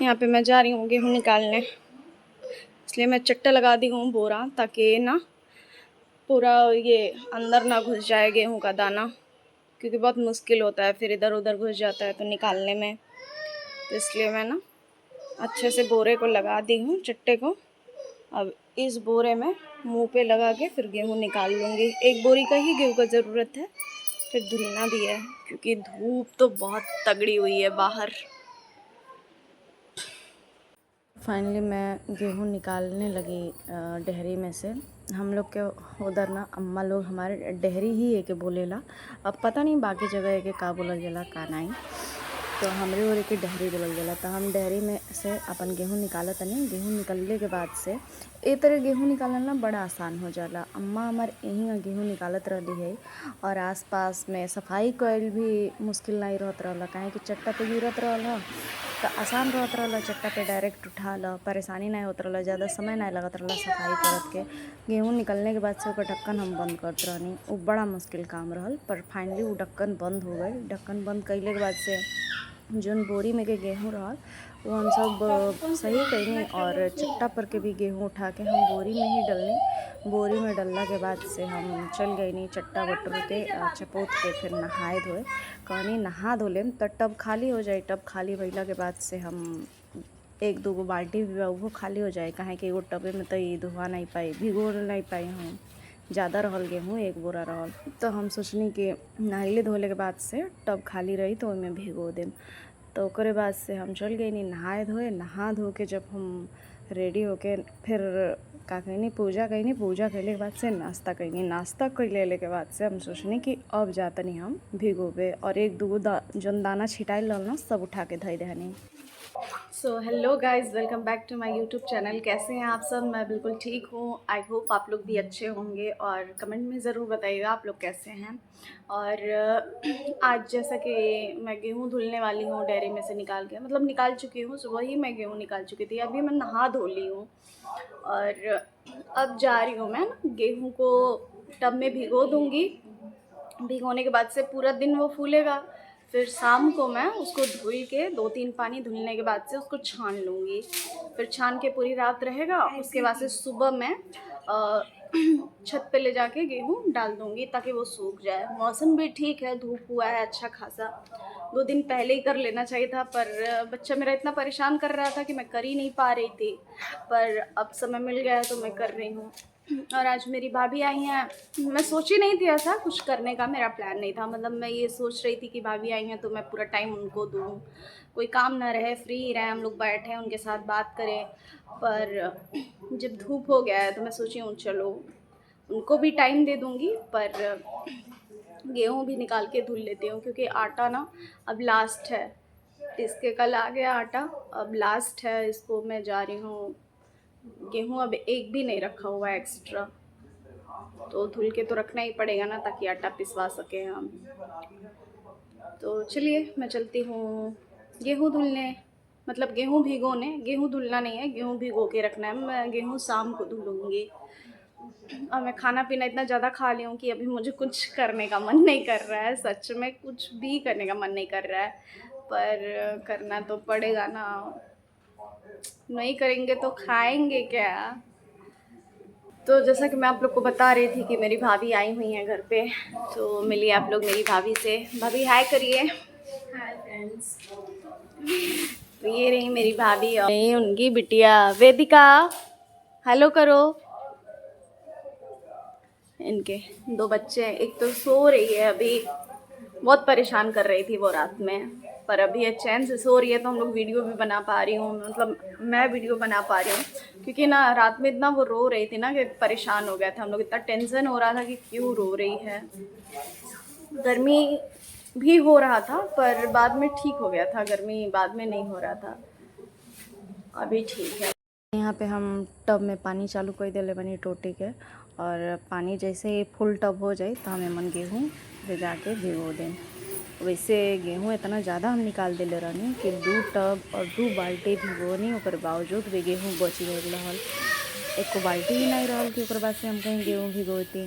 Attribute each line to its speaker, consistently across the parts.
Speaker 1: यहाँ पे मैं जा रही हूँ गेहूँ निकालने, इसलिए मैं चट्टा लगा दी हूँ बोरा, ताकि ना पूरा ये अंदर ना घुस जाए गेहूँ का दाना, क्योंकि बहुत मुश्किल होता है फिर इधर उधर घुस जाता है तो निकालने में। तो इसलिए मैं ना अच्छे से बोरे को लगा दी हूँ, चट्टे को। अब इस बोरे में मुंह पे लगा के फिर गेहूँ निकाल लूँगी। एक बोरी का ही गेहूँ का ज़रूरत है, फिर धुलना भी है क्योंकि धूप तो बहुत तगड़ी हुई है बाहर। फाइनली मैं गेहूँ निकालने लगी डेहरी में से। हम लोग के उधर ना अम्मा लोग हमारे डेहरी ही है के बोलेला, अब पता नहीं बाकी जगह है के का बोलल जाला का नहीं, तो हमरे ओरे के डेहरी बोलल जाला। तो हम डेहरी में से अपन गेहूँ निकालत तनी। गेहूँ निकलने के बाद से ए तरह गेहूँ निकालना बड़ा आसान हो जाला। अम्मा हमार यहीं गेहूँ निकालत रहली है, और आसपास में सफाई कईल भी मुश्किल नहीं रहत रहला, काहे कि चट्टा पे गिरत रहला तो आसान रहत रहला। चट्टा पे डायरेक्ट उठा ला, परेशानी नहीं होत रहला, ज़्यादा समय नहीं लगत रहला सफाई करत के। गेहूँ निकलने के बाद से ओकर ढक्कन हम बंद करत रहनी, वो बड़ा मुश्किल काम रहल, पर फाइनली वो ढक्कन बंद हो गई। ढक्कन बंद कइले के बाद से जौन बोरी में के गेहूँ रहल वो हम सब सही कईनी, और चट्टा पर के भी गेहूँ उठा के हम बोरी में ही डलनी। बोरी में डलला के बाद से हम चल गईनी चट्टा बटोर के चपोत के, फिर नहाए धोए। कहनी नहा धो लेम तो टब खाली हो जाए। टब खाली भइला के बाद से हम एक दो गो बाल्टी भी वो खाली हो जाए, काहे कि एगो टबे में तो ये धोआ नहीं पाई, भिगो नहीं पाई। हम ज़्यादा रहल गेहूँ, एक बोरा रहल, तो हम सोचनी कि नहाइले धोले के बाद से टब खाली रही तो ओहिमे भिगो देम। तो ओकरे बाद से हम चल गई नी नहाए धोए। नहा धो के जब हम रेडी होके फिर का कहीं पूजा कहीं, पूजा कैले के बाद से नाश्ता कहीं। नाश्ता कर लेले के बाद से हम सोचनी कि अब जातनी हम भिगोबे, और एक दो जौन दाना छिटाइल रहल ना सब उठा के धई दहनी। So hello guys, welcome back to my YouTube channel. कैसे हैं आप सब? मैं बिल्कुल ठीक हूँ। आई होप आप लोग भी अच्छे होंगे, और कमेंट में ज़रूर बताइएगा आप लोग कैसे हैं। और आज जैसा कि मैं गेहूँ धुलने वाली हूँ डेयरी में से निकाल के, मतलब निकाल चुकी हूँ, सुबह ही मैं गेहूँ निकाल चुकी थी। अभी मैं नहा धो ली हूँ, और अब जा रही हूँ मैं गेहूँ को टब में भिगो दूँगी। भिगोने के बाद से पूरा दिन वो फूलेगा, फिर शाम को मैं उसको धुल के 2-3 पानी धुलने के बाद से उसको छान लूँगी। फिर छान के पूरी रात रहेगा, उसके बाद से सुबह मैं छत पे ले जाके गेहूँ डाल दूँगी ताकि वो सूख जाए। मौसम भी ठीक है, धूप हुआ है अच्छा खासा। 2 दिन पहले ही कर लेना चाहिए था, पर बच्चा मेरा इतना परेशान कर रहा था कि मैं कर ही नहीं पा रही थी, पर अब समय मिल गया है तो मैं कर रही हूँ। और आज मेरी भाभी आई हैं। मैं सोची नहीं थी ऐसा कुछ करने का, मेरा प्लान नहीं था। मतलब मैं ये सोच रही थी कि भाभी आई हैं तो मैं पूरा टाइम उनको दूँ, कोई काम ना रहे, फ्री रहे, हम लोग बैठें उनके साथ बात करें। पर जब धूप हो गया है तो मैं सोची हूँ चलो उनको भी टाइम दे दूँगी, पर गेहूँ भी निकाल के धुल लेती हूँ, क्योंकि आटा ना अब लास्ट है। इसके कल आ गया आटा, अब लास्ट है। इसको मैं जा रही हूँ, गेहूँ अब एक भी नहीं रखा हुआ है एक्स्ट्रा, तो धुल के तो रखना ही पड़ेगा ना ताकि आटा पिसवा सकें हम। तो चलिए मैं चलती हूँ गेहूँ धुलने, मतलब गेहूँ भिगोने। गेहूँ धुलना नहीं है, गेहूँ भिगो के रखना है। मैं गेहूँ शाम को धुलूँगी। और मैं खाना पीना इतना ज़्यादा खा ली हूँ कि अभी मुझे कुछ करने का मन नहीं कर रहा है। सच में कुछ भी करने का मन नहीं कर रहा है, पर करना तो पड़ेगा ना, नहीं करेंगे तो खाएंगे क्या। तो जैसा कि मैं आप लोग को बता रही थी कि मेरी भाभी आई हुई हैं घर पे, तो मिलिए आप लोग मेरी भाभी से। भाभी हाय करिए। Hi friends. तो ये रही मेरी भाभी और ये उनकी बिटिया वेदिका, हेलो करो। इनके 2 बच्चे हैं, एक तो सो रही है अभी, बहुत परेशान कर रही थी वो रात में, पर अभी चैन से सो रही है तो हम लोग वीडियो भी बना पा रही हूँ, मतलब मैं वीडियो बना पा रही हूँ। क्योंकि ना रात में इतना वो रो रही थी ना कि परेशान हो गया था हम लोग, इतना टेंशन हो रहा था कि क्यों रो रही है। गर्मी भी हो रहा था पर बाद में ठीक हो गया था, गर्मी बाद में नहीं हो रहा था, अभी ठीक है। यहाँ पे हम टब में पानी चालू कर दिले बनी टोटी के, और पानी जैसे ही फुल टब हो जाए तो हमें मन गेहूँ भिजा के भिगो दें। वैसे गेहूँ इतना ज़्यादा हम निकाल दिले रहनी कि 2 टब और 2 बाल्टी भिगोनी, ओकर बावजूद भी गेहूँ बची रहल। एक बाल्टी ही नहीं रहल कि ओकर बाद से हम कहीं गेहूँ भिगोती।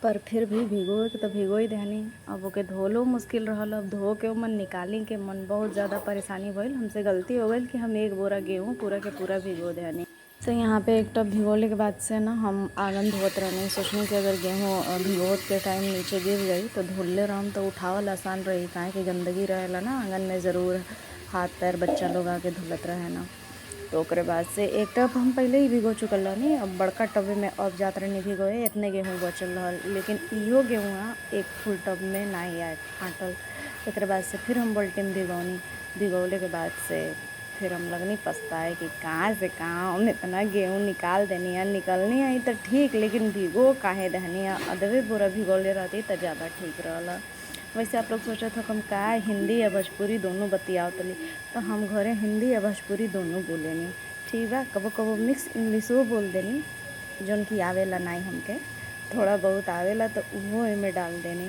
Speaker 1: पर फिर भी भिगो के तो भिगो ही देहनी। अब ओके धोलो मुश्किल रहल, अब धो के मन निकाली के मन बहुत ज़्यादा परेशानी भइल। हमसे गलती हो गई कि हम 1 बोरा गेहूँ पूरा के पूरा भिगो देहनी। तो यहाँ पे एक टब भिगोले के बाद से ना हम आंगन धोत रहनी। सोचनी कि अगर गेहूँ भिगोत के टाइम नीचे गिर गई तो धुलले रहम तो उठावल आसान रही, काहे कि गंदगी रहेला ना आंगन में, ज़रूर हाथ पैर बच्चा लोग आके धुलत रहे ना। तो ओकरे बाद से एक टब हम पहले ही भिगो चुकल रहनी। अब बड़का टब में अब जात रहनी भिगोए, इतने गेहूँ बचल रहल, लेकिन इहो गेहूँ एक फुल टब में नहीं आए आटल। एक बाद से फिर हम बाल्टी भिगौनी। भिगौले के बाद से फिर हम लगनी पछताए कि कहाँ से कहाँ हम इतना गेहूँ निकाल देनी है। निकलनी आई तो ठीक, लेकिन भिगो काहे दहनी है। अदबे बोरा भिगोले रहती तो ज़्यादा ठीक रहला। वैसे आप लोग सोचा था हम का हिंदी या भोजपुरी दोनों बतियाओ तली, तो हम घरे हिंदी या भोजपुरी दोनों बोलेनी। ठीक बा, कबो कबो मिक्स इंग्लिशो बोल देनी, जौन कि आवेला नहीं हमके, थोड़ा बहुत आवेला तो वो में डाल देनी।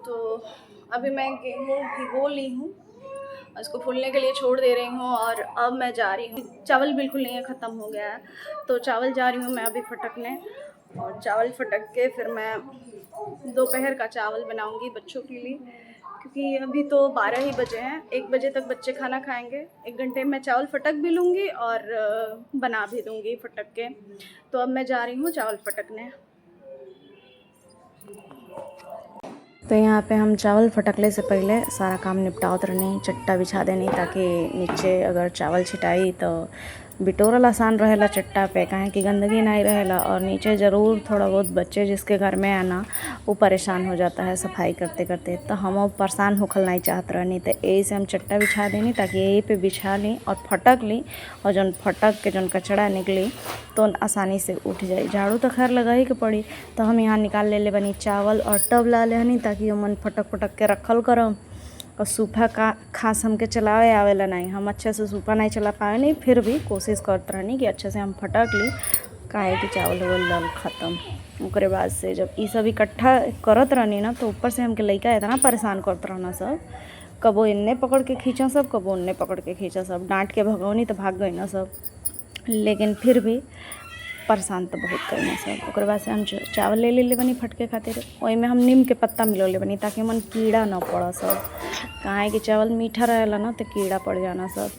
Speaker 1: तो अभी मैं गेहूँ भिगो ली हूँ, इसको फूलने के लिए छोड़ दे रही हूँ और अब मैं जा रही हूँ। चावल बिल्कुल नहीं है, ख़त्म हो गया है, तो चावल जा रही हूँ मैं अभी फटकने। और चावल फटक के फिर मैं दोपहर का चावल बनाऊंगी बच्चों के लिए, क्योंकि अभी तो 12 ही बजे हैं। 1 बजे तक बच्चे खाना खाएंगे। 1 घंटे में चावल फटक भी लूँगी और बना भी दूँगी फटक के। तो अब मैं जा रही हूँ चावल फटकने। तो यहाँ पे हम चावल फटकले से पहले सारा काम निपटावत रहनी, चट्टा बिछा देनी ताकि नीचे अगर चावल छिटाई तो बिटोरल आसान रहेला चट्टा पे, काहे कि गंदगी नहीं रहेला। और नीचे ज़रूर थोड़ा बहुत बच्चे जिसके घर में आना वो परेशान हो जाता है सफाई करते करते, तो हम अब परेशान होखल नहीं चाहत रहनी। तो यही से हम चट्टा बिछा देनी ताकि यही पे बिछा ली और फटक ली, और जौन फटक के जौन कचड़ा निकली तो आसानी से उठ जाए। झाड़ू तो खैर लगा ही के पड़ी, तो हम यहाँ निकाल ले बनी चावल और टब ला लेनी ताकि मन फटक फटक के रखल करम। और सूफा का खास हमके चलावे आवेला नहीं, हम अच्छे से सूफा नहीं चला पाए नहीं, फिर भी कोशिश करते रहनी कि अच्छे से हम फटक ली, काहे कि चावल उवल ख़त्म। ओकरे बाद से जब ये सब इकट्ठा करत रहनी ना, तो ऊपर से हमके लइका इतना परेशान करत रहना सब, कबो इन्ने पकड़ के खींचा सब, कबो उन्ने पकड़ के खींचा सब। डांट के भगौनी तो भाग गई ना सब, लेकिन फिर भी परेशान तो बहुत करना सब। ओकर बाद से हम चावल ले बनी फटके खातिर, ओई में हम नीम के पत्ता मिलौले बनी ताकि मन कीड़ा ना पड़ा सब, काहे कि चावल मीठा रहेला ना तो कीड़ा पड़ जाना सब।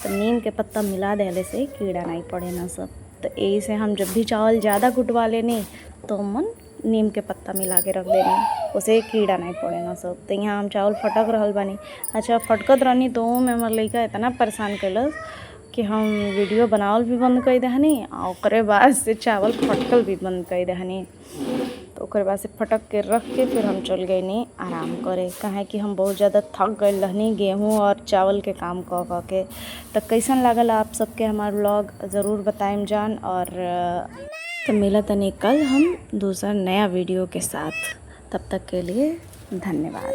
Speaker 1: तो नीम के पत्ता मिला देले से कीड़ा नहीं पड़े ना सब। तो यही से हम जब भी चावल ज़्यादा कुटवा लेनी तो मन नीम के पत्ता मिला के रख देनी, उसे कीड़ा नहीं पड़े ना सब। तो यहाँ हम चावल फटक रहल बनी। अच्छा फटकत रहनी तो में हमार लइका इतना परेशान कैलस कि हम वीडियो बनावल भी बंद कर दहनी और ओकरे बाद से चावल फटकल भी बंद कर दहनी। तो ओकरे बाद से फटक के रख के फिर हम चल गए नी आराम करे, काहे कि हम बहुत ज़्यादा थक गए रहनी गेहूँ और चावल के काम कऽ के। तो कैसन लागल आप सबके हमार व्लॉग ज़रूर बताएं जान। और तो मिला तनी कल हम दूसरा नया वीडियो के साथ, तब तक के लिए धन्यवाद।